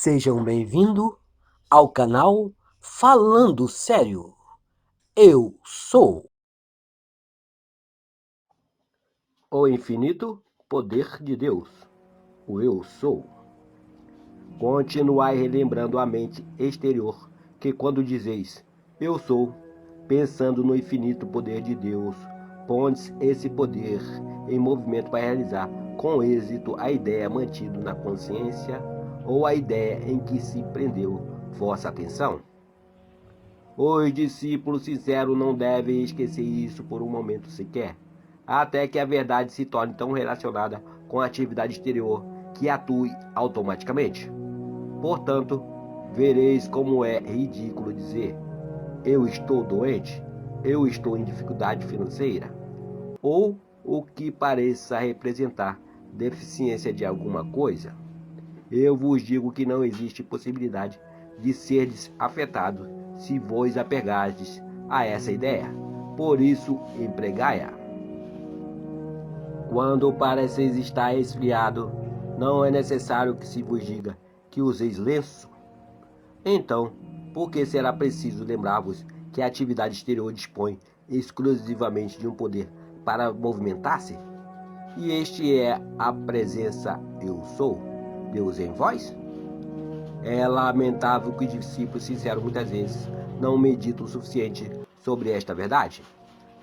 Sejam bem-vindos ao canal Falando Sério. Eu sou o infinito poder de Deus, o Eu Sou. Continuai relembrando a mente exterior, que quando dizeis Eu Sou, pensando no infinito poder de Deus, pondes esse poder em movimento para realizar com êxito a ideia mantida na consciência ou a ideia em que se prendeu vossa atenção. Os discípulos sinceros não devem esquecer isso por um momento sequer, até que a verdade se torne tão relacionada com a atividade exterior que atue automaticamente. Portanto, vereis como é ridículo dizer: eu estou doente, eu estou em dificuldade financeira, ou o que pareça representar deficiência de alguma coisa. Eu vos digo que não existe possibilidade de serdes afetados se vos apegardes a essa ideia. Por isso, empregai-a. Quando pareceis estar esfriado, não é necessário que se vos diga que useis lenço. Então, por que será preciso lembrar-vos que a atividade exterior dispõe exclusivamente de um poder para movimentar-se? E este é a presença Eu Sou, Deus em vós? É lamentável que os discípulos sinceros muitas vezes não meditam o suficiente sobre esta verdade,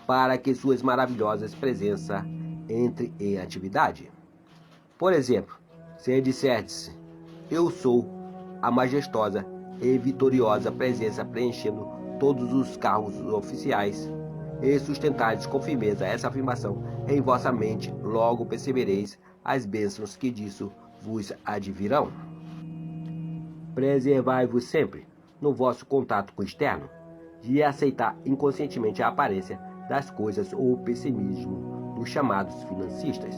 para que suas maravilhosas presenças entrem em atividade. Por exemplo, se disserdes, eu sou a majestosa e vitoriosa presença preenchendo todos os cargos oficiais, e sustentares com firmeza essa afirmação em vossa mente, logo percebereis as bênçãos que disso vos advirão. Preservai-vos sempre, no vosso contato com o externo, de aceitar inconscientemente a aparência das coisas ou o pessimismo dos chamados financistas.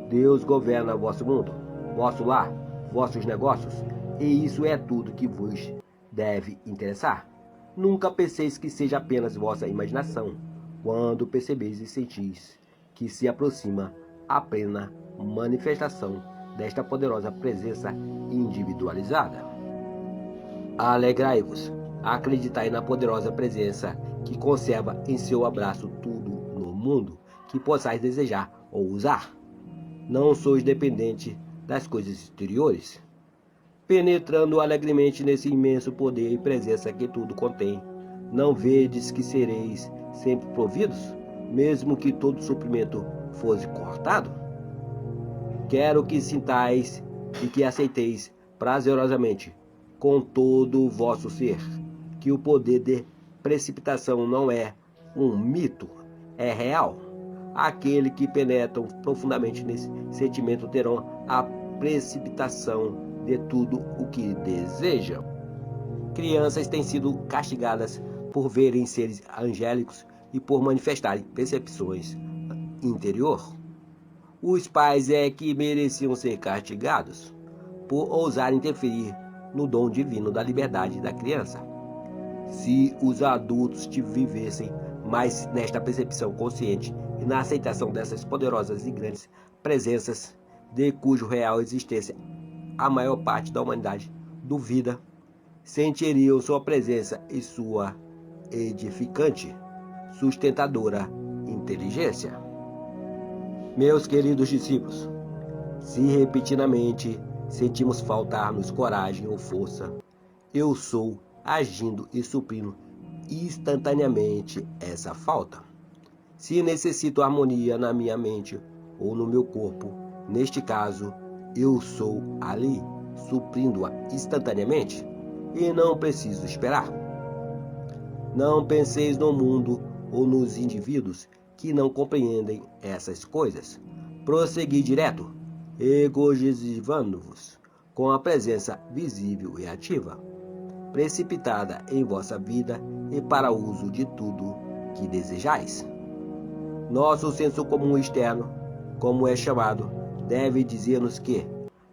Deus governa vosso mundo, vosso lar, vossos negócios, e isso é tudo que vos deve interessar. Nunca penseis que seja apenas vossa imaginação, quando percebeis e sentis que se aproxima a plena manifestação desta poderosa presença individualizada. Alegrai-vos, acreditai na poderosa presença que conserva em seu abraço tudo no mundo que possais desejar ou usar. Não sois dependente das coisas exteriores, penetrando alegremente nesse imenso poder e presença que tudo contém. Não vedes que sereis sempre providos, mesmo que todo suprimento fosse cortado? Quero que sintais e que aceiteis prazerosamente, com todo o vosso ser, que o poder de precipitação não é um mito, é real. Aqueles que penetram profundamente nesse sentimento terão a precipitação de tudo o que desejam. Crianças têm sido castigadas por verem seres angélicos e por manifestarem percepções interior. Os pais é que mereciam ser castigados por ousar interferir no dom divino da liberdade da criança. Se os adultos vivessem mais nesta percepção consciente e na aceitação dessas poderosas e grandes presenças, de cujo real existência a maior parte da humanidade duvida, sentiriam sua presença e sua edificante, sustentadora inteligência. Meus queridos discípulos, se repetidamente sentimos faltar-nos coragem ou força, eu sou agindo e suprindo instantaneamente essa falta. Se necessito harmonia na minha mente ou no meu corpo, neste caso, eu sou ali, suprindo-a instantaneamente e não preciso esperar. Não penseis no mundo ou nos indivíduos que não compreendem essas coisas. Prossegui direto, regozijando-vos com a presença visível e ativa, precipitada em vossa vida e para uso de tudo que desejais. Nosso senso comum externo, como é chamado, deve dizer-nos que,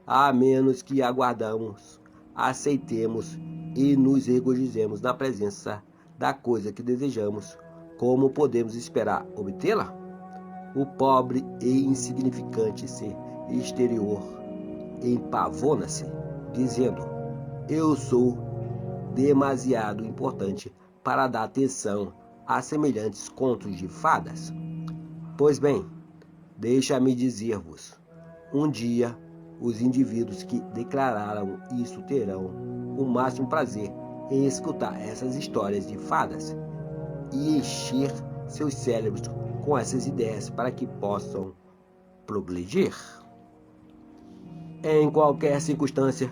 a menos que aguardamos, aceitemos e nos regozijemos na presença da coisa que desejamos, como podemos esperar obtê-la? O pobre e insignificante ser exterior empavona-se, dizendo: Eu sou demasiado importante para dar atenção a semelhantes contos de fadas. Pois bem, deixa-me dizer-vos, um dia os indivíduos que declararam isso terão o máximo prazer em escutar essas histórias de fadas e encher seus cérebros com essas ideias para que possam progredir. Em qualquer circunstância,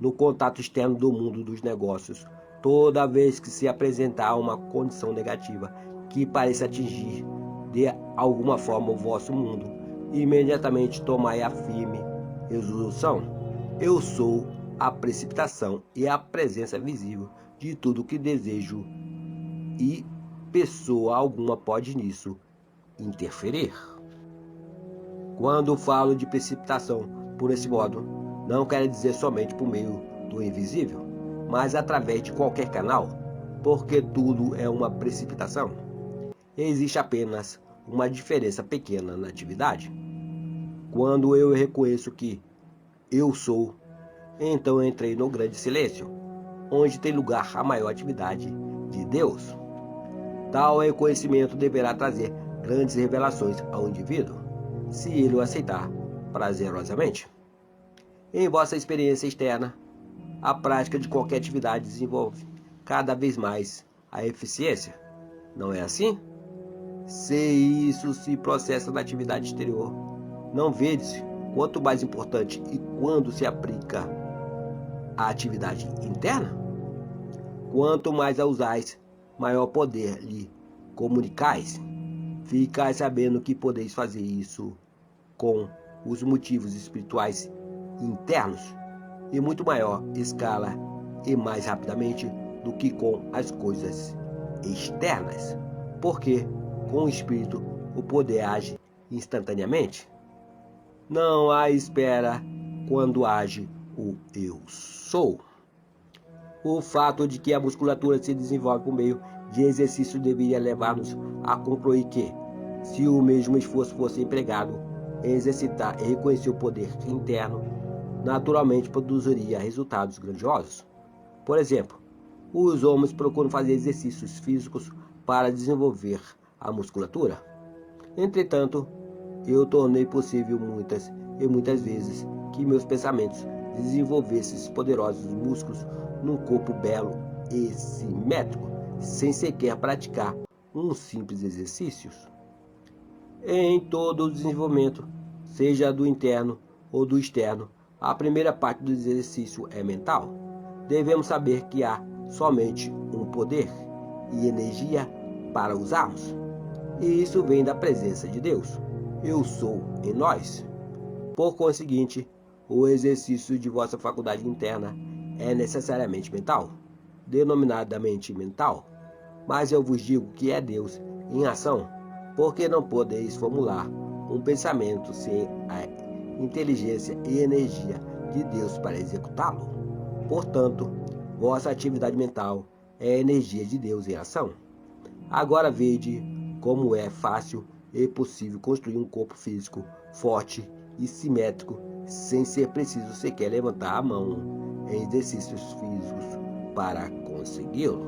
no contato externo do mundo dos negócios, toda vez que se apresentar uma condição negativa que pareça atingir de alguma forma o vosso mundo, imediatamente tomai a firme resolução. Eu sou a precipitação e a presença visível de tudo o que desejo e pessoa alguma pode nisso interferir. Quando falo de precipitação por esse modo, não quero dizer somente por meio do invisível, mas através de qualquer canal, porque tudo é uma precipitação. Existe apenas uma diferença pequena na atividade. Quando eu reconheço que eu sou, então entrei no grande silêncio, onde tem lugar a maior atividade de Deus. Tal reconhecimento deverá trazer grandes revelações ao indivíduo, se ele o aceitar prazerosamente. Em vossa experiência externa, a prática de qualquer atividade desenvolve cada vez mais a eficiência. Não é assim? Se isso se processa na atividade exterior, não vedes quanto mais importante e quando se aplica à atividade interna? Quanto mais a usais, maior poder lhe comunicais. Ficais sabendo que podeis fazer isso com os motivos espirituais internos em muito maior escala e mais rapidamente do que com as coisas externas, porque com o espírito o poder age instantaneamente. Não há espera quando age o eu sou. O fato de que a musculatura se desenvolve por meio de exercício deveria levar-nos a concluir que, se o mesmo esforço fosse empregado em exercitar e reconhecer o poder interno, naturalmente produziria resultados grandiosos. Por exemplo, os homens procuram fazer exercícios físicos para desenvolver a musculatura. Entretanto, eu tornei possível muitas vezes que meus pensamentos desenvolvessem esses poderosos músculos num corpo belo e simétrico, sem sequer praticar um simples exercício. Em todo o desenvolvimento, seja do interno ou do externo, a primeira parte do exercício é mental. Devemos saber que há somente um poder e energia para usarmos. E isso vem da presença de Deus. Eu sou em nós. Por conseguinte, o exercício de vossa faculdade interna é necessariamente mental, denominadamente mental. Mas eu vos digo que é Deus em ação, porque não podeis formular um pensamento sem a inteligência e energia de Deus para executá-lo. Portanto, vossa atividade mental é a energia de Deus em ação. Agora vede como é fácil e possível construir um corpo físico forte e simétrico sem ser preciso sequer levantar a mão em exercícios físicos para consegui-lo.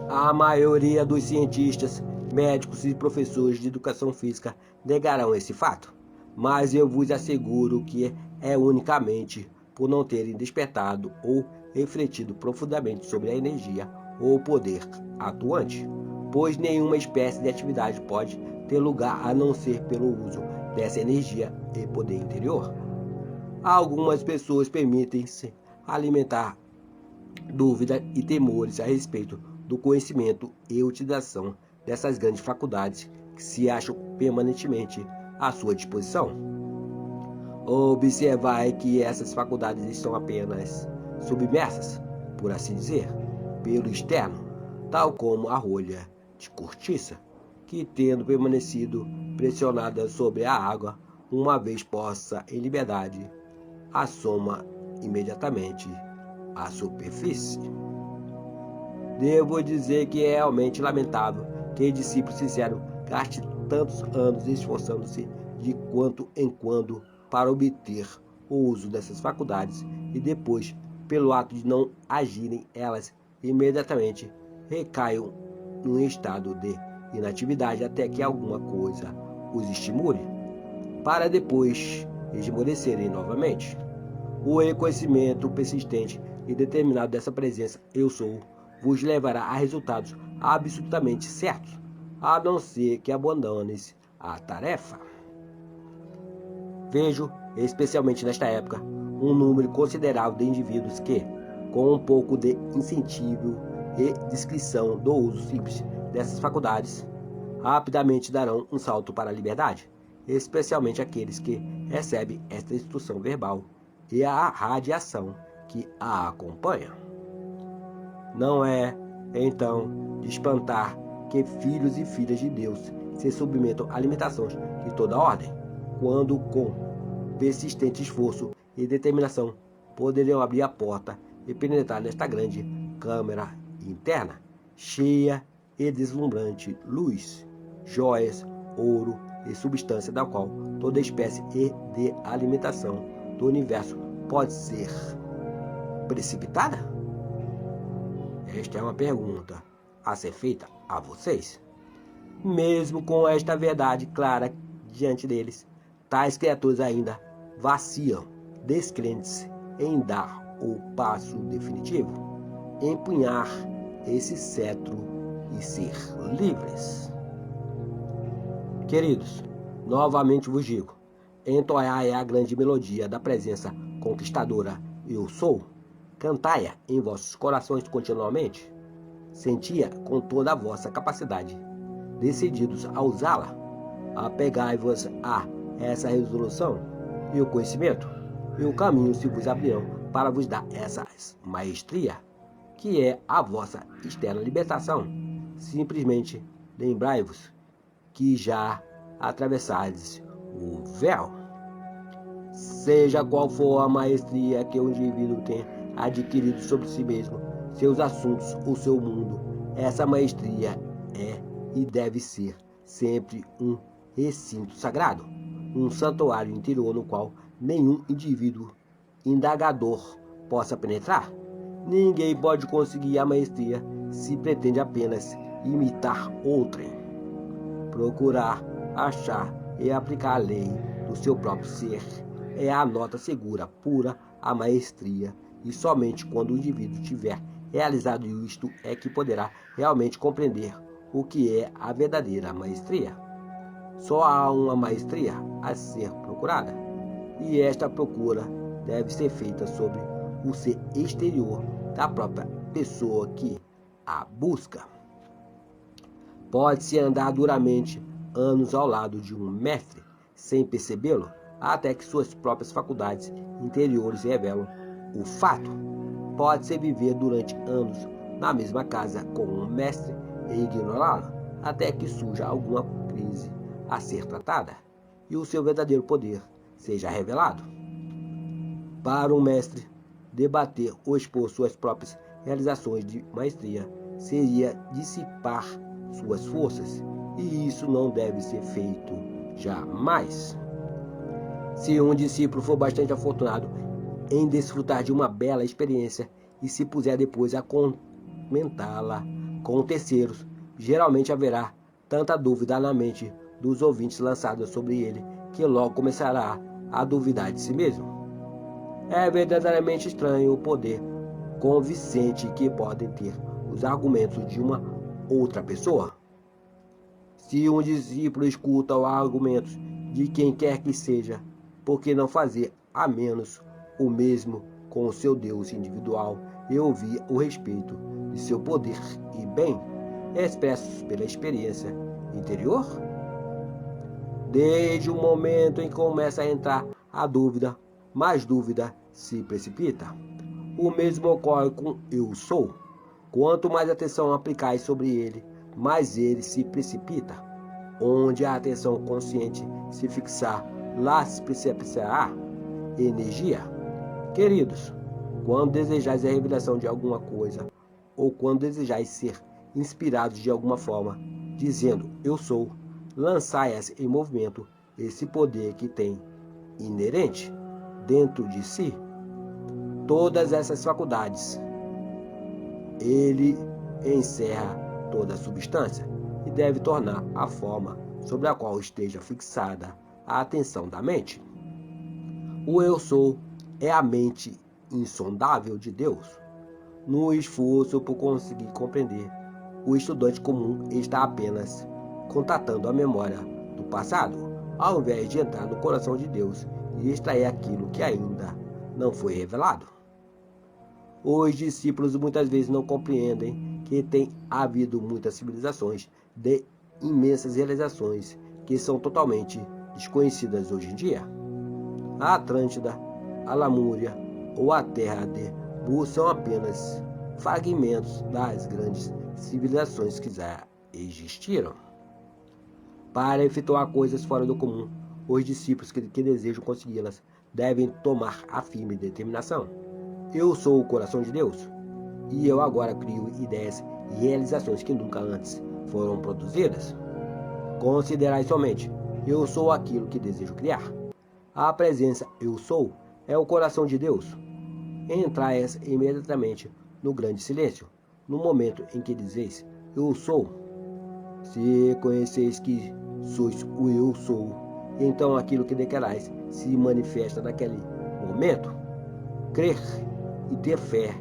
A maioria dos cientistas, médicos e professores de educação física negarão esse fato, mas eu vos asseguro que é unicamente por não terem despertado ou refletido profundamente sobre a energia ou o poder atuante, pois nenhuma espécie de atividade pode ter lugar a não ser pelo uso dessa energia e poder interior. Algumas pessoas permitem-se alimentar dúvidas e temores a respeito do conhecimento e utilização dessas grandes faculdades que se acham permanentemente à sua disposição. Observai que essas faculdades estão apenas submersas, por assim dizer, pelo externo, tal como a rolha de cortiça, que tendo permanecido pressionada sobre a água, uma vez posta em liberdade, assoma imediatamente à superfície. Devo dizer que é realmente lamentável que discípulos sinceros gastem tantos anos esforçando-se de quando em quando para obter o uso dessas faculdades e depois pelo ato de não agirem, elas imediatamente recaem num estado de inatividade até que alguma coisa os estimule, para depois esmorecerem novamente. O reconhecimento persistente e determinado dessa presença eu sou vos levará a resultados absolutamente certos, a não ser que abandones a tarefa. Vejo, especialmente nesta época, um número considerável de indivíduos que, com um pouco de incentivo e descrição do uso simples dessas faculdades, rapidamente darão um salto para a liberdade, especialmente aqueles que recebem esta instrução verbal e a radiação que a acompanha. Não é, então, de espantar que filhos e filhas de Deus se submetam a limitações de toda ordem, quando com persistente esforço e determinação poderiam abrir a porta e penetrar nesta grande câmara interna, cheia e deslumbrante luz, joias, ouro e substância da qual toda espécie e de alimentação do universo pode ser precipitada? Esta é uma pergunta a ser feita a vocês. Mesmo com esta verdade clara diante deles, tais criaturas ainda vacilam, descrentes em dar o passo definitivo, empunhar esse cetro e ser livres. Queridos, novamente vos digo, entoai a grande melodia da presença conquistadora eu sou, cantai-a em vossos corações continuamente, sentia com toda a vossa capacidade, decididos a usá-la, apegai-vos a essa resolução e o conhecimento, e o caminho se vos abrirão para vos dar essa maestria, que é a vossa externa libertação. Simplesmente lembrai-vos que já atravessardes o véu. Seja qual for a maestria que o indivíduo tem adquirido sobre si mesmo, seus assuntos ou seu mundo, essa maestria é e deve ser sempre um recinto sagrado, um santuário interior no qual nenhum indivíduo indagador possa penetrar. Ninguém pode conseguir a maestria se pretende apenas imitar outrem, procurar, achar e aplicar a lei do seu próprio ser é a nota segura, pura, a maestria, e somente quando o indivíduo tiver realizado isto é que poderá realmente compreender o que é a verdadeira maestria. Só há uma maestria a ser procurada, e esta procura deve ser feita sobre o ser exterior da própria pessoa que a busca. Pode-se andar duramente anos ao lado de um mestre, sem percebê-lo, até que suas próprias faculdades interiores revelam o fato. Pode-se viver durante anos na mesma casa com um mestre e ignorá-lo, até que surja alguma crise a ser tratada e o seu verdadeiro poder seja revelado. Para um mestre, debater ou expor suas próprias realizações de maestria seria dissipar suas forças, e isso não deve ser feito jamais. Se um discípulo for bastante afortunado em desfrutar de uma bela experiência e se puser depois a comentá-la com terceiros, geralmente haverá tanta dúvida na mente dos ouvintes lançada sobre ele que logo começará a duvidar de si mesmo. É verdadeiramente estranho o poder convincente que podem ter os argumentos de uma outra pessoa. Se um discípulo escuta os argumentos de quem quer que seja, por que não fazer a menos o mesmo com o seu Deus individual e ouvir o respeito de seu poder e bem, expressos pela experiência interior? Desde o momento em que começa a entrar a dúvida, mais dúvida se precipita. O mesmo ocorre com eu sou. Quanto mais atenção aplicais sobre ele, mais ele se precipita. Onde a atenção consciente se fixar, lá se precipitará energia. Queridos, quando desejais a revelação de alguma coisa, ou quando desejais ser inspirados de alguma forma, dizendo eu sou, lançai-as em movimento esse poder que tem inerente dentro de si. todas essas faculdades. Ele encerra toda a substância e deve tornar a forma sobre a qual esteja fixada a atenção da mente. O eu sou é a mente insondável de Deus. No esforço por conseguir compreender, o estudante comum está apenas contatando a memória do passado, ao invés de entrar no coração de Deus e extrair aquilo que ainda não foi revelado. Os discípulos muitas vezes não compreendem que tem havido muitas civilizações de imensas realizações que são totalmente desconhecidas hoje em dia. A Atlântida, a Lamúria ou a Terra de Bu são apenas fragmentos das grandes civilizações que já existiram. Para efetuar coisas fora do comum, os discípulos que desejam consegui-las devem tomar a firme determinação. Eu sou o coração de Deus, e eu agora crio ideias e realizações que nunca antes foram produzidas. Considerai somente, eu sou aquilo que desejo criar. A presença eu sou é o coração de Deus. Entrais imediatamente no grande silêncio, no momento em que dizeis, eu sou. Se conheceis que sois o eu sou, então aquilo que declarais se manifesta naquele momento. Crer e ter fé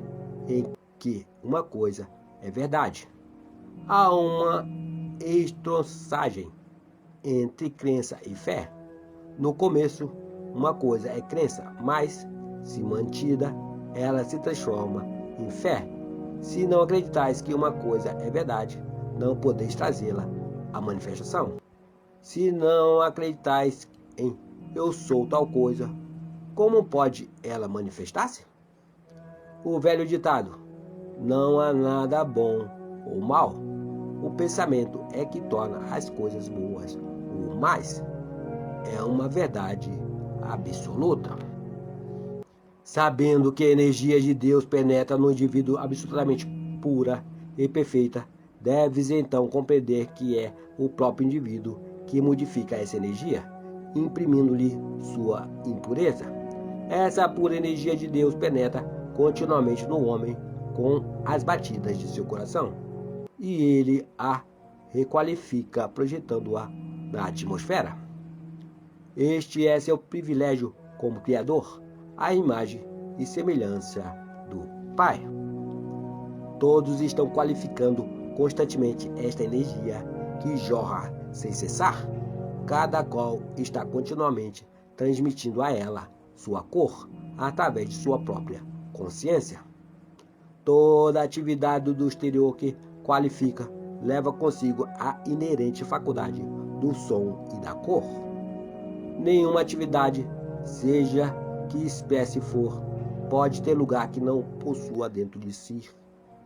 em que uma coisa é verdade. Há uma estroçagem entre crença e fé. No começo, uma coisa é crença, mas, se mantida, ela se transforma em fé. Se não acreditais que uma coisa é verdade, não podeis trazê-la à manifestação. Se não acreditais em eu sou tal coisa, como pode ela manifestar-se? O velho ditado, não há nada bom ou mal. O pensamento é que torna as coisas boas ou mais. É uma verdade absoluta. Sabendo que a energia de Deus penetra no indivíduo absolutamente pura e perfeita, deves então compreender que é o próprio indivíduo que modifica essa energia, imprimindo-lhe sua impureza. Essa pura energia de Deus penetra continuamente no homem com as batidas de seu coração, e ele a requalifica projetando-a na atmosfera. Este é seu privilégio como Criador, a imagem e semelhança do Pai. Todos estão qualificando constantemente esta energia que jorra sem cessar. Cada qual está continuamente transmitindo a ela sua cor através de sua própria consciência. Toda atividade do exterior que qualifica leva consigo a inerente faculdade do som e da cor. Nenhuma atividade, seja que espécie for, pode ter lugar que não possua dentro de si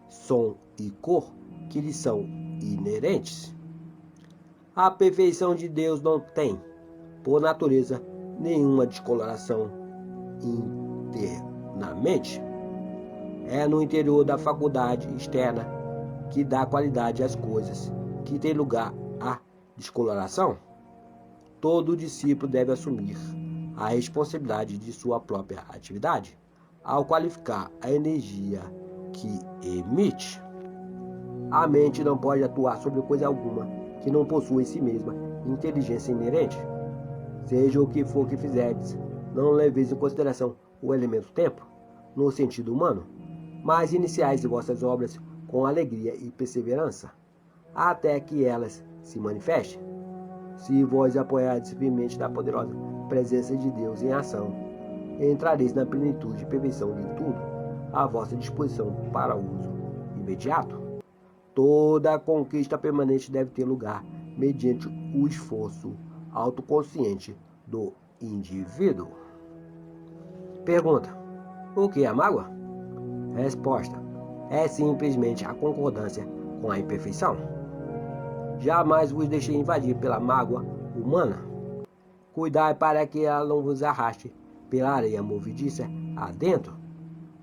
som e cor que lhe são inerentes. A perfeição de Deus não tem, por natureza, nenhuma descoloração internamente. É no interior da faculdade externa que dá qualidade às coisas que tem lugar a descoloração. Todo discípulo deve assumir a responsabilidade de sua própria atividade, ao qualificar a energia que emite. A mente não pode atuar sobre coisa alguma que não possua em si mesma inteligência inerente. Seja o que for que fizerdes, não leveis em consideração o elemento tempo, no sentido humano, mas iniciais vossas obras com alegria e perseverança, até que elas se manifestem. Se vós apoiardes firmemente da poderosa presença de Deus em ação, entrareis na plenitude e perfeição de tudo, à vossa disposição para uso imediato. Toda a conquista permanente deve ter lugar mediante o esforço autoconsciente do indivíduo. Pergunta: o que é a mágoa? Resposta: é simplesmente a concordância com a imperfeição. Jamais vos deixei invadir pela mágoa humana. Cuidai para que ela não vos arraste pela areia movediça adentro,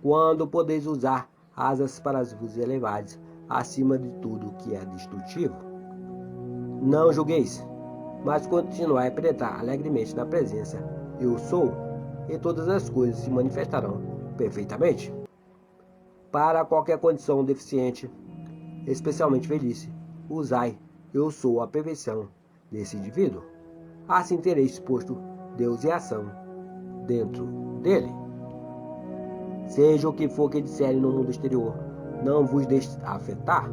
quando podeis usar asas para vos elevares acima de tudo que é destrutivo. Não julgueis, mas continuai a penetrar alegremente na presença eu sou, e todas as coisas se manifestarão perfeitamente. Para qualquer condição deficiente, especialmente velhice, usai eu sou a perfeição desse indivíduo. Assim tereis exposto Deus em ação dentro dele. Seja o que for que disserem no mundo exterior, não vos deixe afetar,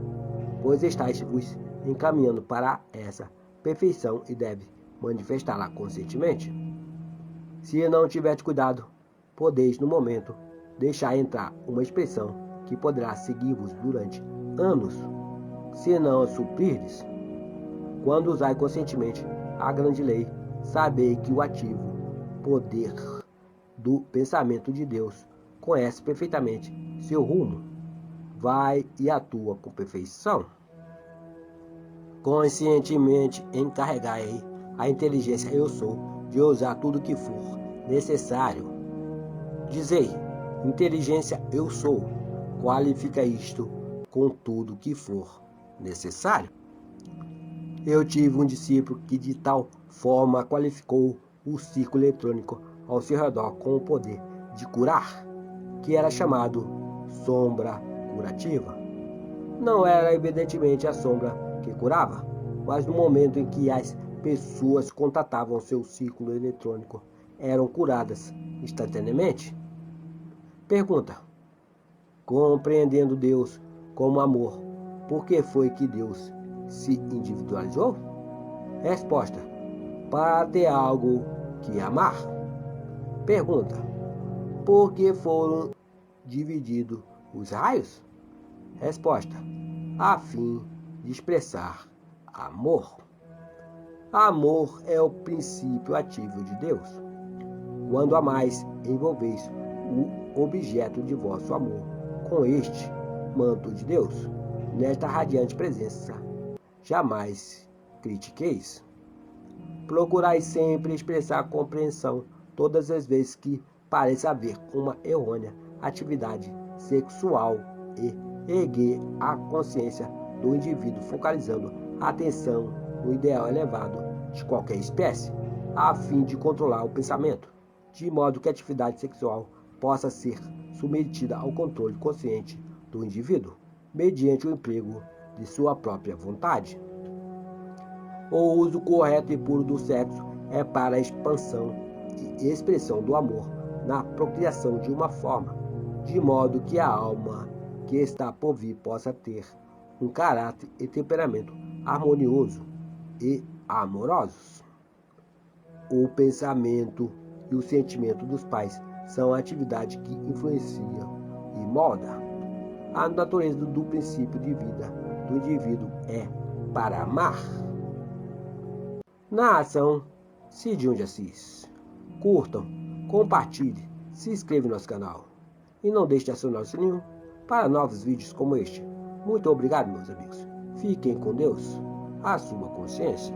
pois estáis vos encaminhando para essa perfeição e deve manifestá-la conscientemente. Se não tiverdes cuidado, podeis, no momento, deixar entrar uma expressão que poderá seguir-vos durante anos, se não a suprirdes. Quando usai conscientemente a grande lei, sabei que o ativo poder do pensamento de Deus conhece perfeitamente seu rumo, vai e atua com perfeição. Conscientemente encarregai a inteligência eu sou de usar tudo que for necessário. Dizei, inteligência eu sou, qualifica isto com tudo que for necessário. Eu tive um discípulo que de tal forma qualificou o círculo eletrônico ao seu redor com o poder de curar, que era chamado sombra curativa. Não era evidentemente a sombra que curava, mas no momento em que as pessoas contatavam seu círculo eletrônico, eram curadas instantaneamente. Pergunta: compreendendo Deus como amor, por que foi que Deus se individualizou? Resposta: para ter algo que amar. Pergunta: por que foram divididos os raios? Resposta: a fim de expressar amor. Amor é o princípio ativo de Deus. Quando amais, envolveis o objeto de vosso amor com este manto de Deus. Nesta radiante presença, jamais critiqueis. Procurai sempre expressar compreensão todas as vezes que pareça haver uma errônea atividade sexual e erguer a consciência do indivíduo focalizando a atenção no ideal elevado de qualquer espécie, a fim de controlar o pensamento, de modo que a atividade sexual possa ser submetida ao controle consciente do indivíduo, mediante o emprego de sua própria vontade. O uso correto e puro do sexo é para a expansão e expressão do amor na procriação de uma forma, de modo que a alma que está por vir possa ter um caráter e temperamento harmonioso e amorosos. O pensamento e o sentimento dos pais são a atividade que influenciam e molda. A natureza do princípio de vida do indivíduo é para amar. Narração: Cidinho de Assis. Curtam, compartilhem, se inscrevam no nosso canal. E não deixe de acionar o sininho para novos vídeos como este. Muito obrigado, meus amigos. Fiquem com Deus, a sua consciência.